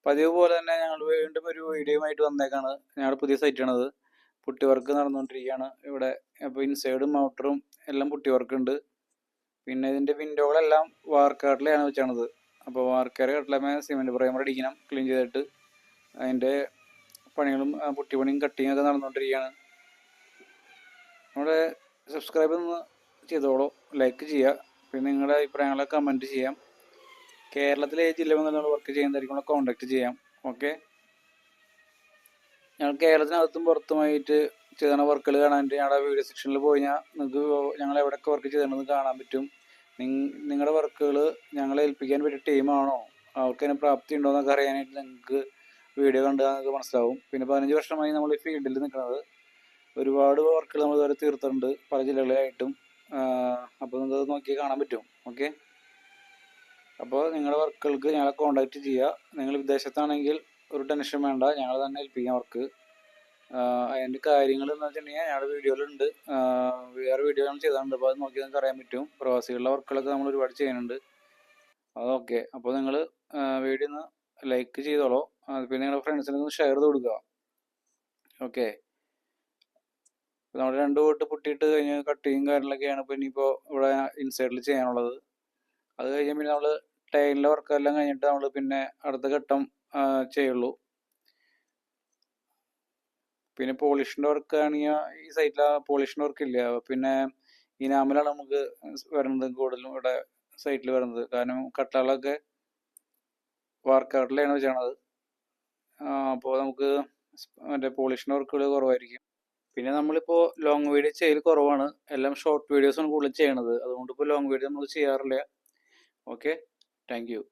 പതിവ് പോലെ തന്നെ ഞങ്ങൾ വീണ്ടും ഒരു വീഡിയോയുമായിട്ട് വന്നേക്കാണ്. ഞങ്ങളുടെ പുതിയ സൈറ്റാണത്. പുട്ടി വർക്ക് നടന്നുകൊണ്ടിരിക്കുകയാണ് ഇവിടെ. അപ്പോൾ ഇൻസൈഡും ഔട്ടറും എല്ലാം പുട്ടി വർക്ക് ഉണ്ട്. പിന്നെ ഇതിൻ്റെ വിൻഡോകളെല്ലാം വാർക്കാട്ടിലാണ് വെച്ചാണത്. അപ്പോൾ വാർക്കാട് കട്ടിലമേ സിമെൻറ്റ് പ്രൈമർ അടിക്കണം ക്ലീൻ ചെയ്തിട്ട്. അതിൻ്റെ പണികളും പുട്ടി പണിയും കട്ടിങ്ങും ഒക്കെ നടന്നുകൊണ്ടിരിക്കുകയാണ്. നമ്മുടെ സബ്സ്ക്രൈബ് ഒന്ന് ചെയ്തോളൂ, ലൈക്ക് ചെയ്യുക, പിന്നെ നിങ്ങളുടെ അഭിപ്രായങ്ങളെ കമൻറ്റ് ചെയ്യാം. കേരളത്തിലെ ഏത് ജില്ല നിങ്ങൾ വർക്ക് ചെയ്യുന്നതായിരിക്കും കോൺടാക്ട് ചെയ്യാം. ഓക്കെ, ഞങ്ങൾ കേരളത്തിനകത്തും പുറത്തുമായിട്ട് ചെയ്യുന്ന വർക്കുകൾ കാണാനായിട്ട് ഞങ്ങളുടെ വീഡിയോ സെക്ഷനിൽ പോയി കഴിഞ്ഞാൽ നിങ്ങൾക്ക് ഞങ്ങൾ എവിടെയൊക്കെ വർക്ക് ചെയ്തിട്ടുണ്ടെന്ന് കാണാൻ പറ്റും. നിങ്ങളുടെ വർക്കുകൾ ഞങ്ങളെ ഏൽപ്പിക്കാൻ പറ്റിയ ടീമാണോ, അവർക്ക് അതിന് പ്രാപ്തി ഉണ്ടോ എന്നൊക്കെ അറിയാനായിട്ട് നിങ്ങൾക്ക് വീഡിയോ കണ്ടാൽ നിങ്ങൾക്ക് മനസ്സിലാവും. പിന്നെ 15 വർഷമായി നമ്മൾ ഈ ഫീൽഡിൽ നിൽക്കുന്നത്. ഒരുപാട് വർക്കുകൾ നമ്മൾ ഇതുവരെ തീർത്തിട്ടുണ്ട് പല ജില്ലകളിലായിട്ടും. അപ്പോൾ നിങ്ങൾക്ക് നോക്കി കാണാൻ പറ്റും. ഓക്കെ, അപ്പോൾ നിങ്ങളുടെ വർക്കുകൾക്ക് ഞങ്ങളെ കോൺടാക്റ്റ് ചെയ്യുക. നിങ്ങൾ വിദേശത്താണെങ്കിൽ ഒരു ടെൻഷൻ വേണ്ട, ഞങ്ങൾ തന്നെ ഏൽപ്പിക്കാം വർക്ക്. അതിൻ്റെ കാര്യങ്ങൾ എന്ന് വെച്ചിട്ടുണ്ടെങ്കിൽ ഞങ്ങളുടെ വീഡിയോയിലുണ്ട്. വേറെ വീഡിയോ നമ്മൾ ചെയ്തിട്ടുണ്ട്, അപ്പോൾ അത് നോക്കി നിങ്ങൾക്ക് അറിയാൻ പറ്റും. പ്രവാസികളുടെ വർക്കുകളൊക്കെ നമ്മൾ ഒരുപാട് ചെയ്യുന്നുണ്ട്. അതൊക്കെ, അപ്പോൾ നിങ്ങൾ വീഡിയോ ഒന്ന് ലൈക്ക് ചെയ്തോളൂ, പിന്നെ നിങ്ങളുടെ ഫ്രണ്ട്സിനൊന്ന് ഷെയർ ചെയ്ത് കൊടുക്കുക. ഓക്കെ, നമ്മൾ 2 കോട്ട് പൊട്ടിയിട്ട് കഴിഞ്ഞ് കട്ടിങ് കാര്യങ്ങളൊക്കെയാണ് ഇപ്പോൾ ഇനിയിപ്പോൾ ഇവിടെ ഇൻസൈഡിൽ ചെയ്യാനുള്ളത്. അത് കഴിഞ്ഞ് പിന്നെ നമ്മൾ ടൈലിൻ്റെ വർക്കെല്ലാം കഴിഞ്ഞിട്ട് നമ്മൾ പിന്നെ അടുത്ത ഘട്ടം ചെയ്യുള്ളൂ. പിന്നെ പോളിഷിൻ്റെ വർക്ക് ആണെങ്കിൽ ഈ സൈറ്റിൽ പോളിഷിൻ്റെ വർക്ക് ഇല്ല. പിന്നെ ഇനാമലാണ് നമുക്ക് വരുന്നത് കൂടുതലും ഇവിടെ സൈറ്റിൽ വരുന്നത്. കാരണം കട്ടകളൊക്കെ വാർക്കാട്ടിലാണ് ചെയ്യണത്. അപ്പോൾ നമുക്ക് മറ്റേ പോളിഷിൻ്റെ വർക്കുകൾ കുറവായിരിക്കും. പിന്നെ നമ്മളിപ്പോൾ ലോങ് വീഡിയോ ചെയ്യൽ കുറവാണ്, എല്ലാം ഷോർട്ട് വീഡിയോസാണ് കൂടുതൽ ചെയ്യണത്. അതുകൊണ്ട് ഇപ്പോൾ ലോങ് വീഡിയോ നമ്മൾ ചെയ്യാറില്ല. Okay, thank you.